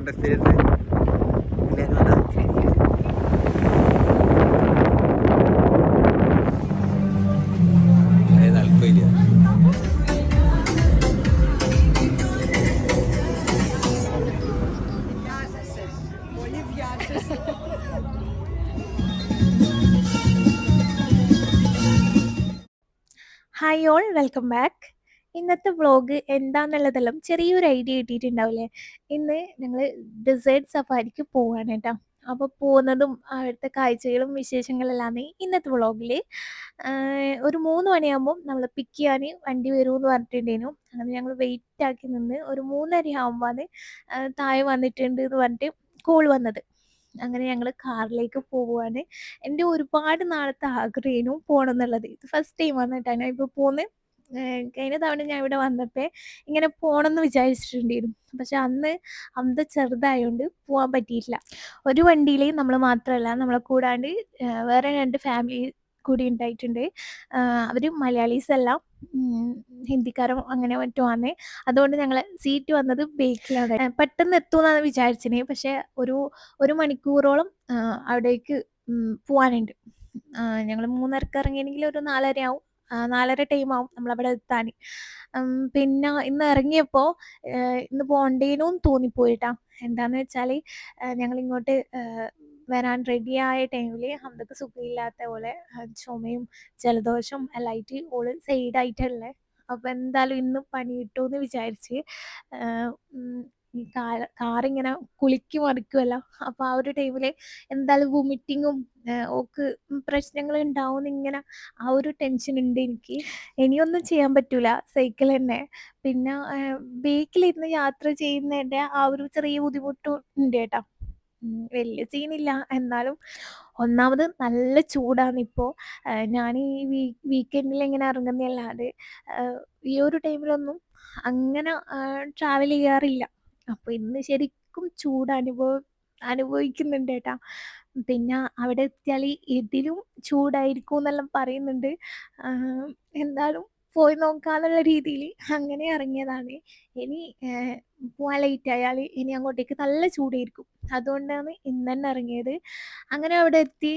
Experience താല്പര്യം. Hi all welcome back. ഇന്നത്തെ vlog എന്താണെന്നുള്ളതെല്ലാം ചെറിയൊരു ഐഡിയ കിട്ടിയിട്ടുണ്ടാവില്ലേ. ഇന്ന് ഞങ്ങൾ ഡെസേർട്ട് സഫാരിക്ക് പോവാണ് കേട്ടോ. അപ്പോൾ പോകുന്നതും അവിടുത്തെ കാഴ്ചകളും വിശേഷങ്ങളെല്ലാം ഇന്നത്തെ വ്ളോഗിൽ. ഒരു 3 മണിയാകുമ്പോൾ നമ്മൾ പിക്ക് ചെയ്യാൻ വണ്ടി വരുമെന്ന് പറഞ്ഞിട്ടുണ്ടായിരുന്നു. അങ്ങനെ ഞങ്ങൾ വെയിറ്റ് ആക്കി നിന്ന് ഒരു 3:30 ആകുമ്പോൾ താഴെ വന്നിട്ടുണ്ട് എന്ന് പറഞ്ഞിട്ട് കോൾ വന്നത്. അങ്ങനെ ഞങ്ങൾ കാറിലേക്ക് പോവുകയാണ്. എൻ്റെ ഒരുപാട് നാളത്തെ ആഗ്രഹമായിരുന്നു പോകണം എന്നുള്ളത്. ഇത് ഫസ്റ്റ് ടൈമാണ് കേട്ടോ ഞാൻ ഇപ്പോൾ പോകുന്നത്. കഴിഞ്ഞ തവണ ഞാൻ ഇവിടെ വന്നപ്പോൾ ഇങ്ങനെ പോകണമെന്ന് വിചാരിച്ചിട്ടുണ്ടായിരുന്നു. പക്ഷെ അന്ന് അന്ത ചെറുതായതുകൊണ്ട് പോകാൻ പറ്റിയിട്ടില്ല. ഒരു വണ്ടിയിൽ നമ്മൾ മാത്രമല്ല, നമ്മളെ കൂടാണ്ട് വേറെ 2 ഫാമിലി കൂടി ഉണ്ടായിട്ടുണ്ട്. അവർ മലയാളീസ് അല്ല, ഹിന്ദിക്കാരും അങ്ങനെ മറ്റോ ആണ്. അതുകൊണ്ട് ഞങ്ങൾ സീറ്റ് വന്നത് ബേക്കിലാണ്. പെട്ടെന്ന് എത്തുമെന്നാണ് വിചാരിച്ചത്. പക്ഷേ ഒരു മണിക്കൂറോളം അവിടേക്ക് പോവാനുണ്ട്. ഞങ്ങൾ 3:30 ഇറങ്ങിയെങ്കിൽ ഒരു 4:30 ആവും. 4:30 ടൈമാവും നമ്മളവിടെ എത്താൻ. പിന്നെ ഇന്ന് ഇറങ്ങിയപ്പോൾ ഇന്ന് പോകണ്ടേനൂന്ന് തോന്നിപ്പോയിട്ടാ. എന്താണെന്ന് വെച്ചാൽ ഞങ്ങളിങ്ങോട്ട് വരാൻ റെഡിയായ ടൈമിൽ ഹംദക്ക് സുഖമില്ലാത്ത പോലെ ചുമയും ജലദോഷം എല്ലാം ആയിട്ട് ഓള് സൈഡായിട്ടുള്ളത്. അപ്പോൾ എന്തായാലും ഇന്ന് പണി കിട്ടുമെന്ന് വിചാരിച്ച് ഈ കാറിങ്ങനെ കുലുക്കി മറിക്കുമല്ലോ. അപ്പോൾ ആ ഒരു ടൈമിൽ എന്തായാലും വൊമിറ്റിങ്ങും ഓക്ക് പ്രശ്നങ്ങൾ ഉണ്ടാവും ഇങ്ങനെ ആ ഒരു ടെൻഷൻ ഉണ്ട് എനിക്ക്. ഇനിയൊന്നും ചെയ്യാൻ പറ്റൂല, സൈക്കിൾ തന്നെ. പിന്നെ ബേക്കിലിരുന്ന് യാത്ര ചെയ്യുന്നതിൻ്റെ ആ ഒരു ചെറിയ ബുദ്ധിമുട്ടും ഉണ്ട് കേട്ടോ. വലിയ സീനില്ല. എന്നാലും ഒന്നാമത് നല്ല ചൂടാണിപ്പോൾ. ഞാൻ ഈ വീക്കെൻഡിൽ ഇങ്ങനെ ഇറങ്ങുന്നതല്ലാതെ ഈ ഒരു ടൈമിലൊന്നും അങ്ങനെ ട്രാവൽ ചെയ്യാറില്ല. അപ്പോൾ ഇന്ന് ശരിക്കും അനുഭവിക്കുന്നുണ്ട് കേട്ടോ. പിന്നെ അവിടെ എത്തിയാൽ ഇതിലും ചൂടായിരിക്കും എന്നെല്ലാം പറയുന്നുണ്ട്. എന്തായാലും പോയി നോക്കാന്നുള്ള രീതിയിൽ അങ്ങനെ ഇറങ്ങിയതാണ്. ഇനി പോവാൻ ലേറ്റ് ആയാൽ ഇനി അങ്ങോട്ടേക്ക് നല്ല ചൂടായിരിക്കും. അതുകൊണ്ടാണ് ഇന്ന് തന്നെ ഇറങ്ങിയത്. അങ്ങനെ അവിടെ എത്തി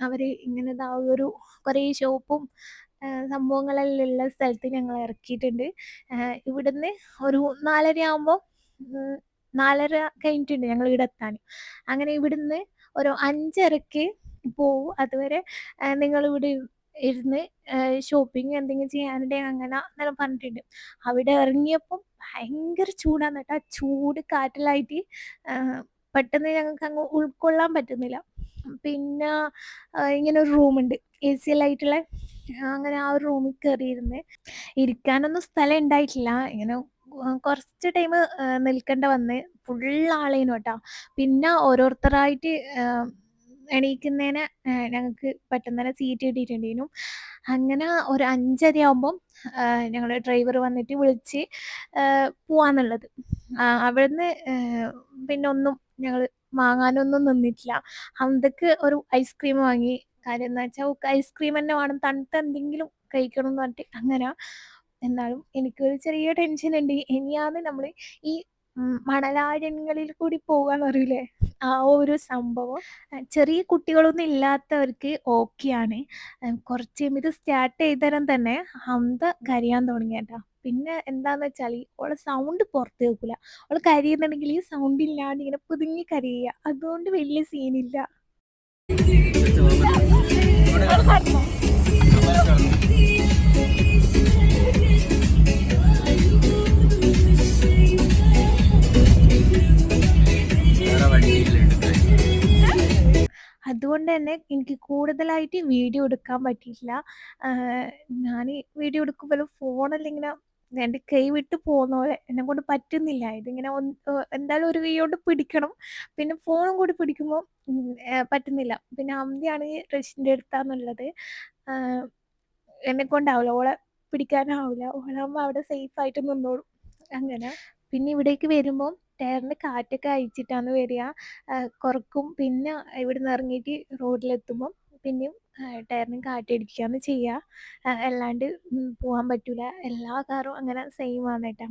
അവർ ഇങ്ങനെ ഒരു കുറേ ഷോപ്പും സംഭവങ്ങളെല്ലാം ഉള്ള സ്ഥലത്ത് ഞങ്ങൾ ഇറക്കിയിട്ടുണ്ട്. ഇവിടുന്ന് ഒരു 4:30 ആകുമ്പോൾ 4:30 കഴിഞ്ഞിട്ടുണ്ട് ഞങ്ങൾ ഇവിടെ എത്താൻ. അങ്ങനെ ഇവിടുന്ന് ഒരു 5:30 പോവും. അതുവരെ നിങ്ങളിവിടെ ഇരുന്ന് ഷോപ്പിംഗ് എന്തെങ്കിലും ചെയ്യാനുണ്ടെങ്കിൽ അങ്ങനെ എന്നെല്ലാം പറഞ്ഞിട്ടുണ്ട്. അവിടെ ഇറങ്ങിയപ്പം ഭയങ്കര ചൂടാണ് കേട്ടോ. ചൂട് കാറ്റിലായിട്ട് പെട്ടെന്ന് ഞങ്ങൾക്ക് അങ്ങ് ഉൾക്കൊള്ളാൻ പറ്റുന്നില്ല. പിന്നെ ഇങ്ങനെ ഒരു റൂമുണ്ട് AC എല്ലാം ആയിട്ടുള്ള. അങ്ങനെ ആ ഒരു റൂമിൽ കയറിയിരുന്ന് ഇരിക്കാനൊന്നും സ്ഥലം ഉണ്ടായിട്ടില്ല. ഇങ്ങനെ കുറച്ച് ടൈം നിൽക്കേണ്ട വന്ന്. ഫുൾ ആളേനു കേട്ടോ. പിന്നെ ഓരോരുത്തരായിട്ട് എണീക്കുന്നതിന് ഞങ്ങൾക്ക് പെട്ടെന്ന് തന്നെ സീറ്റ് കിട്ടിയിട്ടുണ്ടായിരുന്നു. അങ്ങനെ ഒരു 5:30 ആകുമ്പം ഞങ്ങളുടെ ഡ്രൈവർ വന്നിട്ട് വിളിച്ച് പോവാന്നുള്ളത്. അവിടുന്ന് പിന്നെ ഒന്നും ഞങ്ങൾ വാങ്ങാനൊന്നും നിന്നിട്ടില്ല. ഹംദക്ക് ഒരു ഐസ്ക്രീം വാങ്ങി. കാര്യം എന്താ വെച്ചാൽ ഓൾക്ക് ഐസ്ക്രീം തന്നെ വേണം, തണുത്ത എന്തെങ്കിലും കഴിക്കണം എന്ന് പറഞ്ഞിട്ട് അങ്ങനെ. എന്നാലും എനിക്കൊരു ചെറിയ ടെൻഷനുണ്ട്. ഇനിയാണ് നമ്മൾ ഈ മണലാരണ്യങ്ങളിൽ കൂടി പോകാന്ന് പറയൂലേ, ആ ഒരു സംഭവം. ചെറിയ കുട്ടികളൊന്നും ഇല്ലാത്തവർക്ക് ഓക്കെയാണ്. കുറച്ച് കഴിയുമ്പോൾ ഇത് സ്റ്റാർട്ട് ചെയ്തേരം തന്നെ ഹംദ കരയാൻ തുടങ്ങി കേട്ടോ. പിന്നെ എന്താന്ന് വെച്ചാൽ ഓളെ സൗണ്ട് പുറത്ത് കേൾക്കില്ല. ഓൾ കരയുന്നുണ്ടെങ്കിൽ ഈ സൗണ്ട് ഇല്ലാണ്ട് ഇങ്ങനെ പുതുങ്ങി കരയുക. അതുകൊണ്ട് വലിയ സീനില്ല. അതുകൊണ്ട് തന്നെ എനിക്ക് കൂടുതലായിട്ട് വീഡിയോ എടുക്കാൻ പറ്റിയിട്ടില്ല. ഞാൻ വീഡിയോ എടുക്കുമ്പോഴും ഫോണെല്ലാം ഇങ്ങനെ എൻ്റെ കൈ വിട്ട് പോകുന്ന പോലെ എന്നെക്കൊണ്ട് പറ്റുന്നില്ല. ഇതിങ്ങനെ എന്തായാലും ഒരു കൈ കൊണ്ട് പിടിക്കണം, പിന്നെ ഫോണും കൂടി പിടിക്കുമ്പോൾ പറ്റുന്നില്ല. പിന്നെ അമ്മയാണെങ്കിൽ റഷ്യൻ്റെ അടുത്താന്നുള്ളത്. എന്നെക്കൊണ്ടാവില്ല, ഓളെ പിടിക്കാനാവില്ല. ഓളാകുമ്പോൾ അവിടെ സേഫായിട്ട് നിന്നോളും അങ്ങനെ. പിന്നെ ഇവിടേക്ക് വരുമ്പോൾ ടയറിന് കാറ്റൊക്കെ അയച്ചിട്ടാണ് വരിക. കുറക്കും. പിന്നെ ഇവിടുന്ന് ഇറങ്ങിയിട്ട് റോഡിലെത്തുമ്പം പിന്നെയും ടയറിന് കാറ്റടിക്കുകയാണ് ചെയ്യുക. അല്ലാണ്ട് പോകാൻ പറ്റില്ല. എല്ലാ കാറും അങ്ങനെ സെയിം ആണ് കേട്ടോ.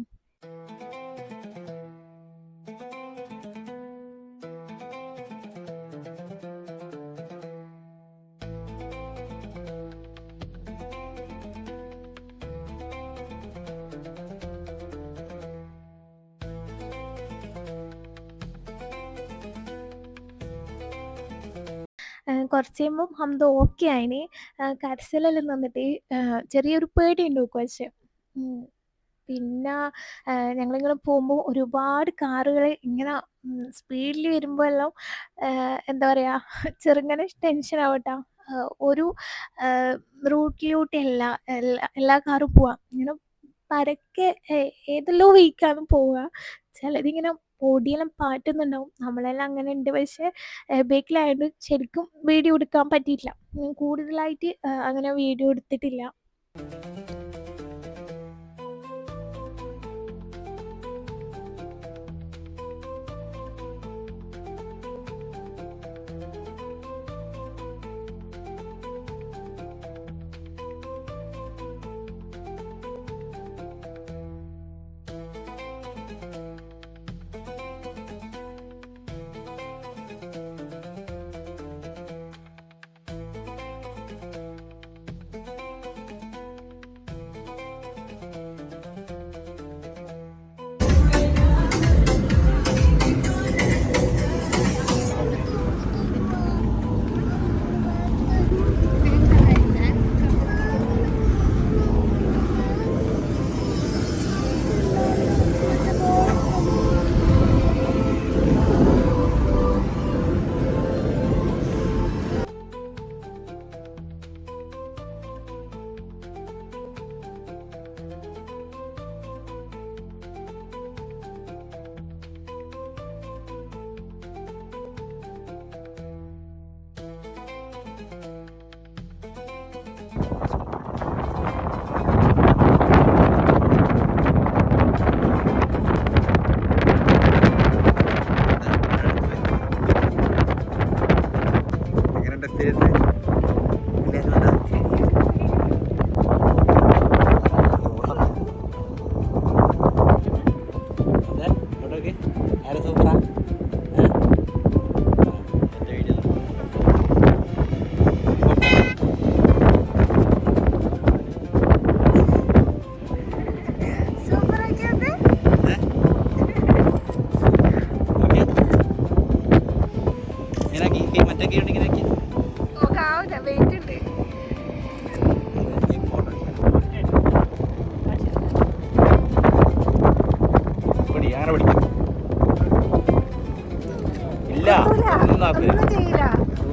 കുറച്ച് കഴിയുമ്പം ഹംദ ഓക്കെ ആയിന്. കരച്ചിലെല്ലാം നിന്നിട്ട് ചെറിയൊരു പേടിയുണ്ട് ഓക്ക് പക്ഷെ. പിന്നെ ഞങ്ങളിങ്ങനെ പോകുമ്പോൾ ഒരുപാട് കാറുകൾ ഇങ്ങനെ സ്പീഡിൽ വരുമ്പോൾ എല്ലാം എന്താ പറയുക ചെറുങ്ങനെ ടെൻഷനാവും. ഒരു റൂട്ടിലൂട്ടിയല്ല എല്ലാ കാറും പോവാ. ഇങ്ങനെ പരക്കെ ഏതെല്ലോ വഴിക്കാണ് പോവുക. ചിലതിങ്ങനെ പൊടിയെല്ലാം പാറ്റുന്നുണ്ടാവും. നമ്മളെല്ലാം അങ്ങനെ ഉണ്ട്. പക്ഷേ ബൈക്കിലായതുകൊണ്ട് ശരിക്കും വീഡിയോ എടുക്കാൻ പറ്റിയിട്ടില്ല. കൂടുതലായിട്ട് അങ്ങനെ വീഡിയോ എടുത്തിട്ടില്ല.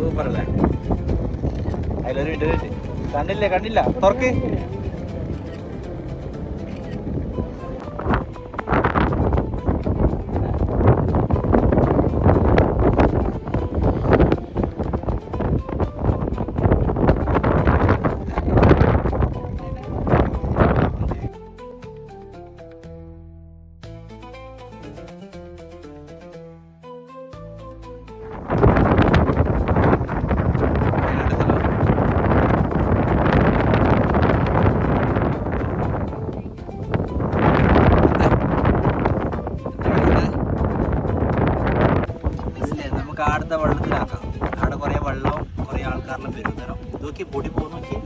സൂപ്പറല്ലേ? അതിലൊരു മിനിറ്റ് കണ്ടില്ല തുറക്ക്. അടുത്ത വെള്ളത്തിലാക്കാം. അവിടെ കുറേ വെള്ളവും കുറേ ആൾക്കാരെല്ലാം വരും. നേരം ഇതൊക്കെ പൊടി പോകുന്ന നോക്കി.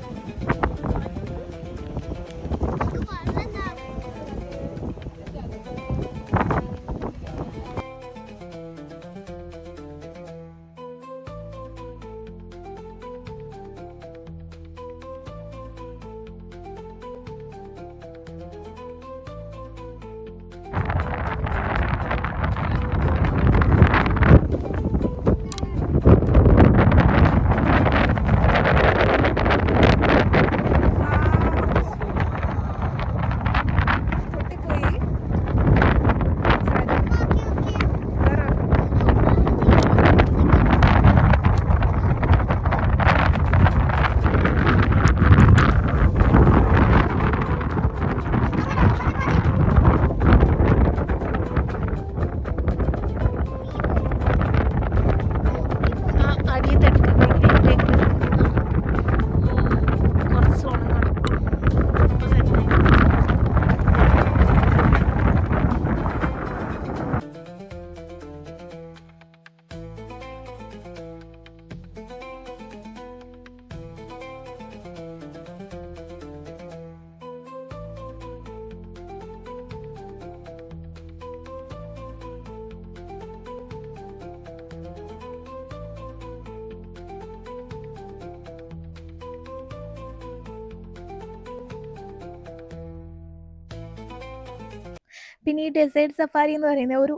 പിന്നെ ഈ ഡെസേർട്ട് സഫാരി എന്ന് പറയുന്നത് ഒരു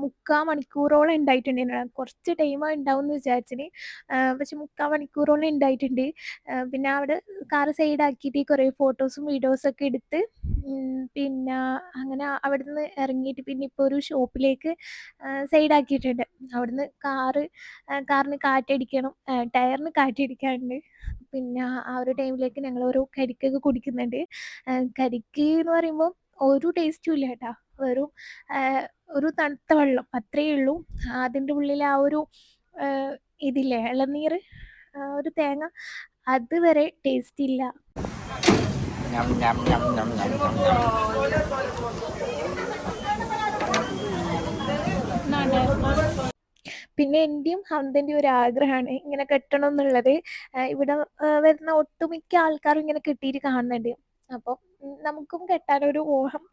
മുക്കാൽ മണിക്കൂറോളം ഉണ്ടായിട്ടുണ്ടായിരുന്നു. കുറച്ച് ടൈമേ ഉണ്ടാവുമെന്ന് വിചാരിച്ചിന്. പക്ഷെ മുക്കാൽ മണിക്കൂറോളം ഉണ്ടായിട്ടുണ്ട്. പിന്നെ അവിടെ കാറ് സൈഡാക്കിയിട്ട് കുറേ ഫോട്ടോസും വീഡിയോസൊക്കെ എടുത്ത് പിന്നെ അങ്ങനെ അവിടുന്ന് ഇറങ്ങിയിട്ട് പിന്നെ ഇപ്പോൾ ഒരു ഷോപ്പിലേക്ക് സൈഡാക്കിയിട്ടുണ്ട്. അവിടുന്ന് കാറിന് കാറ്റടിക്കണം, ടയറിന് കാറ്റടിക്കാനുണ്ട്. പിന്നെ ആ ഒരു ടൈമിലേക്ക് ഞങ്ങൾ ഓരോ കരിക്കൊക്കെ കുടിക്കുന്നുണ്ട്. കരിക്ക് എന്ന് പറയുമ്പോൾ ഒരു ടേസ്റ്റും ഇല്ല കേട്ടോ. വെറും ഒരു തണുത്ത വെള്ളം അത്രയേ ഉള്ളൂ. അതിൻ്റെ ഉള്ളിൽ ആ ഒരു ഇതില്ലേ ഇളനീർ, ഒരു തേങ്ങ, അത് വരെ ടേസ്റ്റ് ഇല്ല. ഞം ഞം ഞം ഞം ഞം ഞം ഞം. പിന്നെ എൻ്റെയും ഹംദൻ്റെയും ഒരു ആഗ്രഹമാണ് ഇങ്ങനെ കെട്ടണം എന്നുള്ളത്. ഇവിടെ വരുന്ന ഒട്ടുമിക്ക ആൾക്കാരും ഇങ്ങനെ കെട്ടിയിട്ട് കാണുന്നുണ്ട്. അപ്പോൾ നമുക്കും കെട്ടാനൊരു മോഹം.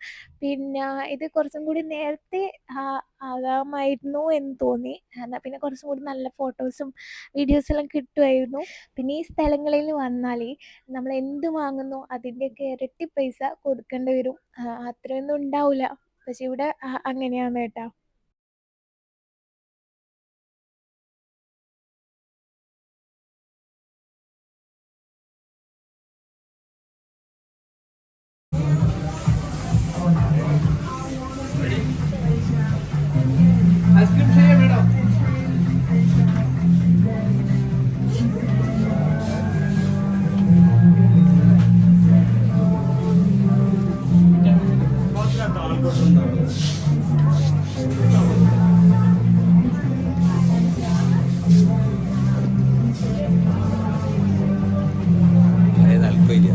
പിന്നെ ഇത് കുറച്ചും കൂടി നേരത്തെ ആകാമായിരുന്നു എന്ന് തോന്നി. എന്നാൽ പിന്നെ കുറച്ചും കൂടി നല്ല ഫോട്ടോസും വീഡിയോസെല്ലാം കിട്ടുമായിരുന്നു. പിന്നെ ഈ സ്ഥലങ്ങളിൽ വന്നാൽ നമ്മൾ എന്ത് വാങ്ങുന്നു അതിൻ്റെയൊക്കെ ഇരട്ടി പൈസ കൊടുക്കേണ്ടി വരും. അത്രയൊന്നും ഉണ്ടാവില്ല. പക്ഷെ ഇവിടെ അങ്ങനെയാണ് കേട്ടോ. അത് നൽകില്ല.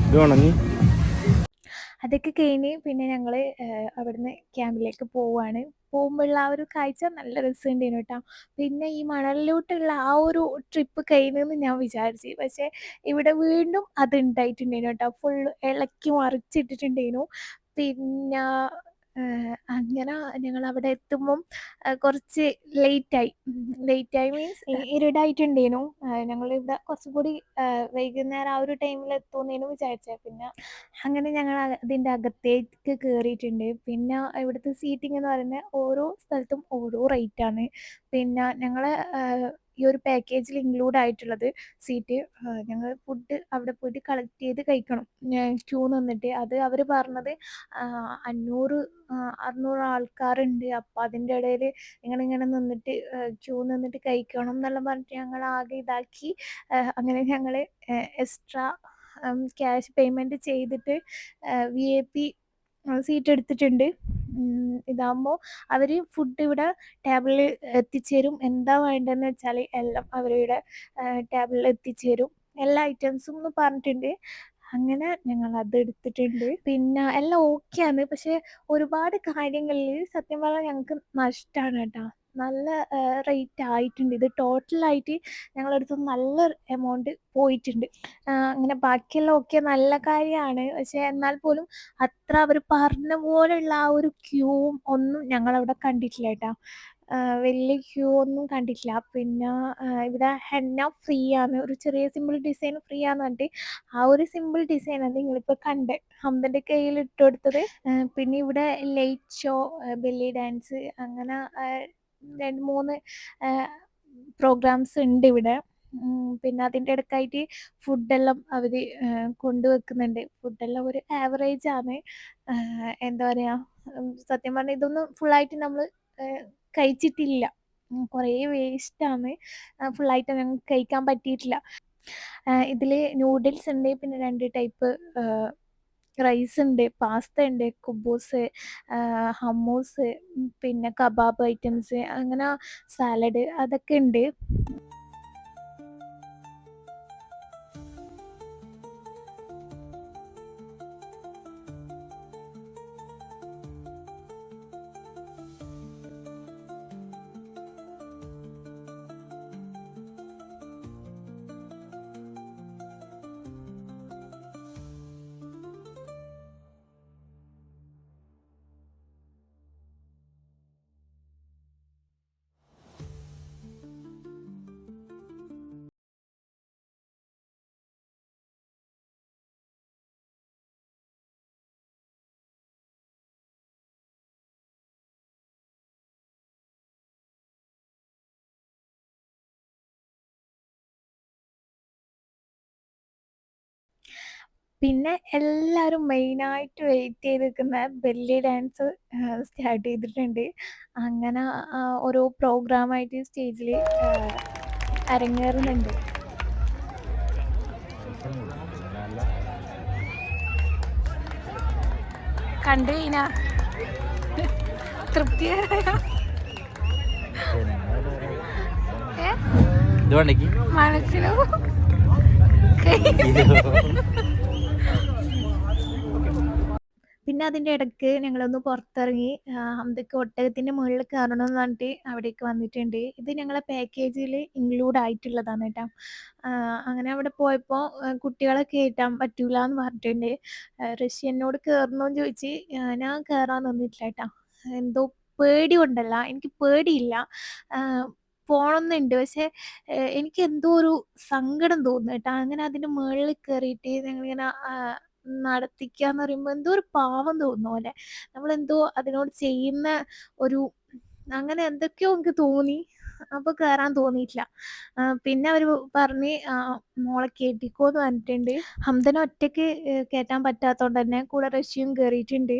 ഇത് വേണമെങ്കിൽ അതൊക്കെ കഴിഞ്ഞ് പിന്നെ ഞങ്ങൾ അവിടുന്ന് ക്യാമ്പിലേക്ക് പോവുകയാണ്. പോകുമ്പോഴുള്ള ആ ഒരു കാഴ്ച നല്ല രസമുണ്ടായിരുന്നു കേട്ടോ. പിന്നെ ഈ മണലിലോട്ടുള്ള ആ ഒരു ട്രിപ്പ് കഴിഞ്ഞെന്ന് ഞാൻ വിചാരിച്ചു. പക്ഷേ ഇവിടെ വീണ്ടും അത് ഉണ്ടായിട്ടുണ്ടായിരുന്നു കേട്ടോ. ഫുള്ള് ഇളക്കി മറിച്ചിട്ടിട്ടുണ്ടായിരുന്നു. പിന്നെ അങ്ങനെ ഞങ്ങൾ അവിടെ എത്തുമ്പം കുറച്ച് ലേറ്റായി. ലേറ്റായി മീൻസ് ഇരുടായിട്ടുണ്ടായിരുന്നു. ഞങ്ങളിവിടെ കുറച്ചും കൂടി വൈകുന്നേരം ആ ഒരു ടൈമിൽ എത്തുമെന്നേനു വിചാരിച്ചത്. പിന്നെ അങ്ങനെ ഞങ്ങൾ അതിൻ്റെ അകത്തേക്ക് കയറിയിട്ടുണ്ട്. പിന്നെ ഇവിടുത്തെ സീറ്റിംഗ് എന്ന് പറയുന്നത് ഓരോ സ്ഥലത്തും ഓരോ റേറ്റാണ്. പിന്നെ ഞങ്ങൾ ഈ ഒരു പാക്കേജിൽ ഇൻക്ലൂഡ് ആയിട്ടുള്ളത് സീറ്റ്, ഞങ്ങൾ ഫുഡ് അവിടെ പോയിട്ട് കളക്ട് ചെയ്ത് കഴിക്കണം ക്യൂ നിന്നിട്ട്. അത് അവർ പറഞ്ഞത് 500 600 ആൾക്കാരുണ്ട്. അപ്പോൾ അതിൻ്റെ ഇടയിൽ നിങ്ങളിങ്ങനെ നിന്നിട്ട് ക്യൂ നിന്നിട്ട് കഴിക്കണം എന്നെല്ലാം പറഞ്ഞിട്ട് ഞങ്ങൾ ആകെ ഇതാക്കി. അങ്ങനെ ഞങ്ങൾ എക്സ്ട്രാ ക്യാഷ് പേയ്മെൻറ്റ് ചെയ്തിട്ട് VIP സീറ്റ് എടുത്തിട്ടുണ്ട്. ഇതാകുമ്പോൾ അവർ ഫുഡ് ഇവിടെ ടേബിളിൽ എത്തിച്ചേരും. എന്താ വേണ്ടതെന്ന് വെച്ചാൽ എല്ലാം അവരിവിടെ ടേബിളിൽ എത്തിച്ചേരും. എല്ലാ ഐറ്റംസും എന്ന് പറഞ്ഞിട്ടുണ്ട്. അങ്ങനെ ഞങ്ങൾ അത് എടുത്തിട്ടുണ്ട്. പിന്നെ എല്ലാം ഓക്കെയാണ്. പക്ഷേ ഒരുപാട് കാര്യങ്ങളിൽ സത്യം പറഞ്ഞാൽ ഞങ്ങൾക്ക് നഷ്ടമാണ് കേട്ടോ. നല്ല റേറ്റ് ആയിട്ടുണ്ട്. ഇത് ടോട്ടലായിട്ട് ഞങ്ങളടുത്ത് നല്ല എമൗണ്ട് പോയിട്ടുണ്ട്. അങ്ങനെ ബാക്കിയെല്ലാം ഓക്കെ, നല്ല കാര്യമാണ്. പക്ഷേ എന്നാൽ പോലും അത്ര അവർ പറഞ്ഞ പോലെയുള്ള ആ ഒരു ക്യൂവും ഒന്നും ഞങ്ങളവിടെ കണ്ടിട്ടില്ല കേട്ടോ. വലിയ ക്യൂ ഒന്നും കണ്ടിട്ടില്ല. പിന്നെ ഇവിടെ ഹെന്ന ഫ്രീ ആണ്, ഒരു ചെറിയ സിമ്പിൾ ഡിസൈൻ ഫ്രീ ആണെന്ന് പറഞ്ഞിട്ട് ആ ഒരു സിമ്പിൾ ഡിസൈനാണ് നിങ്ങളിപ്പോൾ കണ്ട് ഹംദൻ്റെ കയ്യിൽ ഇട്ട് കൊടുത്തത്. പിന്നെ ഇവിടെ ലൈറ്റ് ഷോ, ബെല്ലി ഡാൻസ്, അങ്ങനെ 2-3 പ്രോഗ്രാംസ് ഉണ്ട് ഇവിടെ. പിന്നെ അതിൻ്റെ ഇടയ്ക്കായിട്ട് ഫുഡെല്ലാം അവർ കൊണ്ടുവെക്കുന്നുണ്ട്. ഫുഡെല്ലാം ഒരു ആവറേജാണ്. എന്താ പറയുക, സത്യം പറഞ്ഞാൽ ഇതൊന്നും ഫുള്ളായിട്ട് നമ്മൾ കഴിച്ചിട്ടില്ല. കുറേ വേസ്റ്റാണ്. ഫുള്ളായിട്ട് ഞങ്ങൾക്ക് കഴിക്കാൻ പറ്റിയിട്ടില്ല. ഇതിൽ നൂഡിൽസ് ഉണ്ട്, പിന്നെ 2 ടൈപ്പ് റൈസ് ഉണ്ട്, പാസ്ത ഉണ്ട്, കുബൂസ്, ഹമ്മൂസ്, പിന്നെ കബാബ് ഐറ്റംസ്, അങ്ങനെ സാലഡ്, അതൊക്കെ ഉണ്ട്. പിന്നെ എല്ലാവരും മെയിനായിട്ട് വെയിറ്റ് ചെയ്ത് നിൽക്കുന്ന ബെല്ലി ഡാൻസ് സ്റ്റാർട്ട് ചെയ്തിട്ടുണ്ട്. അങ്ങനെ ഓരോ പ്രോഗ്രാമായിട്ട് സ്റ്റേജിൽ അരങ്ങേറുന്നുണ്ട്. കണ്ടു കഴിഞ്ഞാ തൃപ്തികരായ മനസ്സിലോ പിന്നെ അതിൻ്റെ ഇടയ്ക്ക് ഞങ്ങളൊന്ന് പുറത്തിറങ്ങി ഹംദക്ക് ഒട്ടകത്തിൻ്റെ മുകളിൽ കയറണമെന്ന് പറഞ്ഞിട്ട് അവിടേക്ക് വന്നിട്ടുണ്ട്. ഇത് ഞങ്ങളെ പാക്കേജിൽ ഇൻക്ലൂഡ് ആയിട്ടുള്ളതാണ് കേട്ടോ. അങ്ങനെ അവിടെ പോയപ്പോൾ കുട്ടികളെ കയറ്റാൻ പറ്റൂല എന്ന് പറഞ്ഞിട്ടുണ്ട്. റഷ്യനോട് കയറണമെന്ന് ചോദിച്ച് ഞാൻ കയറാൻ നിന്നിട്ടില്ല കേട്ടോ. എന്തോ പേടി കൊണ്ടല്ല, എനിക്ക് പേടിയില്ല, പോണമെന്നുണ്ട്. പക്ഷേ എനിക്ക് എന്തോ ഒരു സങ്കടം തോന്നുന്നു കേട്ടോ. അങ്ങനെ അതിൻ്റെ മുകളിൽ കയറിയിട്ട് ഞങ്ങളിങ്ങനെ നടത്തിക്കാന്ന് പറയുമ്പോൾ എന്തോ ഒരു പാവം തോന്നുന്ന പോലെ, നമ്മളെന്തോ അതിനോട് ചെയ്യുന്ന ഒരു അങ്ങനെ എന്തൊക്കെയോ എനിക്ക് തോന്നി. അപ്പോൾ കയറാൻ തോന്നിയിട്ടില്ല. പിന്നെ അവർ പറഞ്ഞ് മോളെ കയറ്റിക്കോന്ന് പറഞ്ഞിട്ടുണ്ട്. ഹംദനെ ഒറ്റയ്ക്ക് കയറ്റാൻ പറ്റാത്തതുകൊണ്ട് തന്നെ കൂടെ റഷ്യയും കയറിയിട്ടുണ്ട്.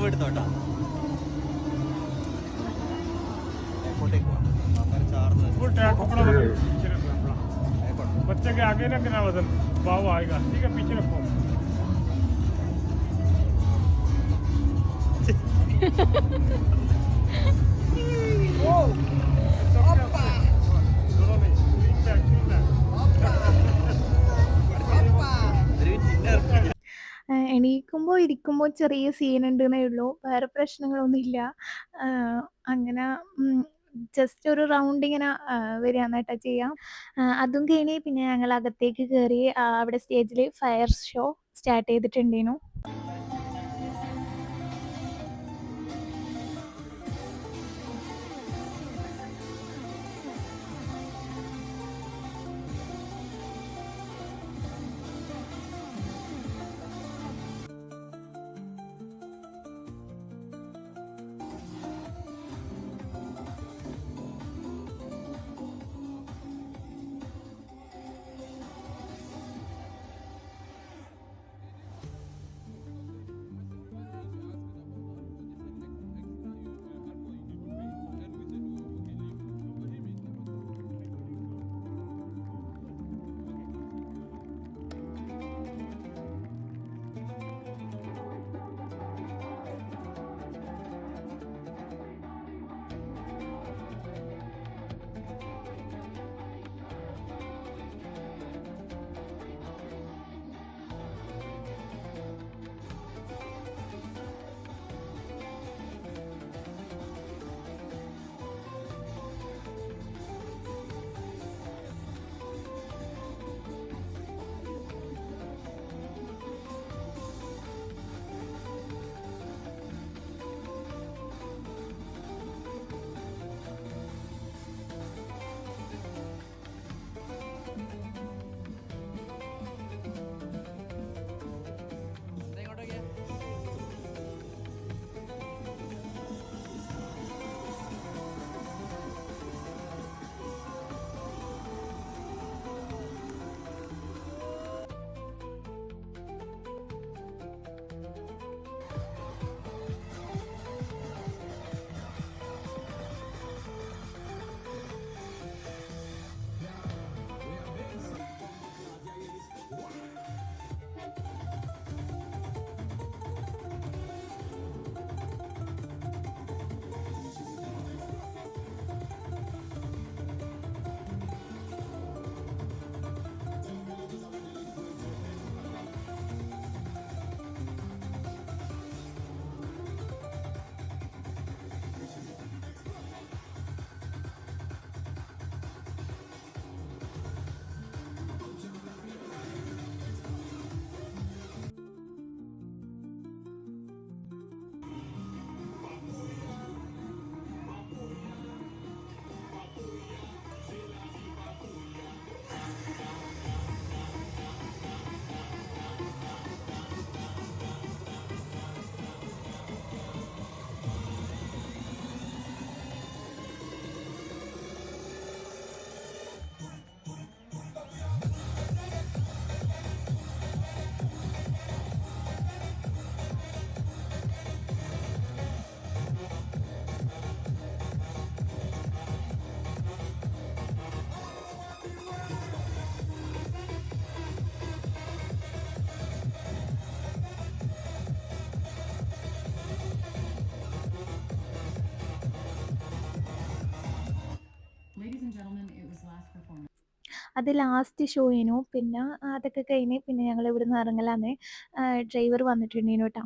എടുത്തോട്ടാ एयरपोर्ट चार्ज बच्चे के आगे ना गिरा वजन भाव आएगा ठीक है पीछे रखो എണീക്കുമ്പോൾ ഇരിക്കുമ്പോൾ ചെറിയ സീനുണ്ടെന്നേ ഉള്ളൂ, വേറെ പ്രശ്നങ്ങളൊന്നുമില്ല. അങ്ങനെ ജസ്റ്റ് ഒരു റൗണ്ട് ഇങ്ങനെ വരികയാണ് കേട്ടോ ചെയ്യാം. അതും കഴിഞ്ഞ് പിന്നെ ഞങ്ങൾ അകത്തേക്ക് കയറി. അവിടെ സ്റ്റേജിൽ ഫയർ ഷോ സ്റ്റാർട്ട് ചെയ്തിട്ടുണ്ടേനു. അത് ലാസ്റ്റ് ഷോയേനു. പിന്നെ അതൊക്കെ കഴിഞ്ഞ് പിന്നെ ഞങ്ങൾ ഇവിടുന്ന് ഇറങ്ങലാന്ന് ഡ്രൈവർ വന്നിട്ടുണ്ടേനു ട്ടോ.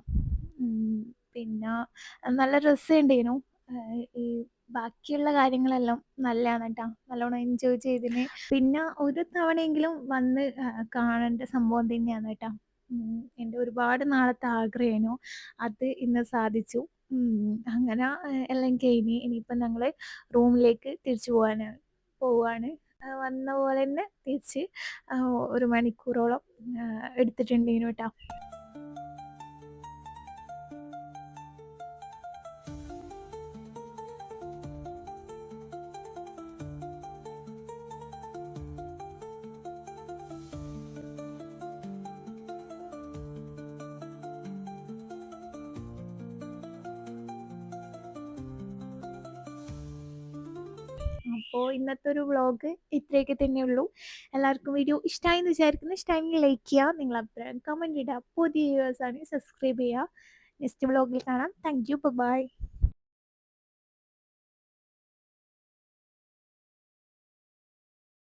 പിന്നെ നല്ല രസമുണ്ടേനു. ഈ ബാക്കിയുള്ള കാര്യങ്ങളെല്ലാം നല്ലതാണ് ട്ടോ. നല്ലോണം എൻജോയ് ചെയ്തിന്. പിന്നെ ഒരു തവണയെങ്കിലും വന്ന് കാണേണ്ട സംഭവം തന്നെയാണ് ട്ടോ. എൻ്റെ ഒരുപാട് നാളത്തെ ആഗ്രഹേനു. അത് ഇന്ന് സാധിച്ചു. അങ്ങനെ എല്ലാം കഴിഞ്ഞ് ഇനിയിപ്പം ഞങ്ങൾ റൂമിലേക്ക് തിരിച്ചു പോവാണ്. വന്ന പോലെ തന്നെ തിരിച്ച് 1 മണിക്കൂറോളം എടുത്തിട്ടുണ്ടേനു ട്ടോ. അപ്പോൾ ഇന്നത്തെ ഒരു വ്ളോഗ് ഇത്രയൊക്കെ തന്നെയുള്ളൂ. എല്ലാവർക്കും വീഡിയോ ഇഷ്ടമായെന്ന് വിചാരിക്കുന്നു. ഇഷ്ടമായെങ്കിൽ ലൈക്ക് ചെയ്യുക, നിങ്ങളുടെ അഭിപ്രായം കമൻറ്റ് ഇടുക. പുതിയ വ്യൂവേഴ്സ് ആണെങ്കിൽ സബ്സ്ക്രൈബ് ചെയ്യുക. നെക്സ്റ്റ് വ്ളോഗിൽ കാണാം. Thank you. ബൈ.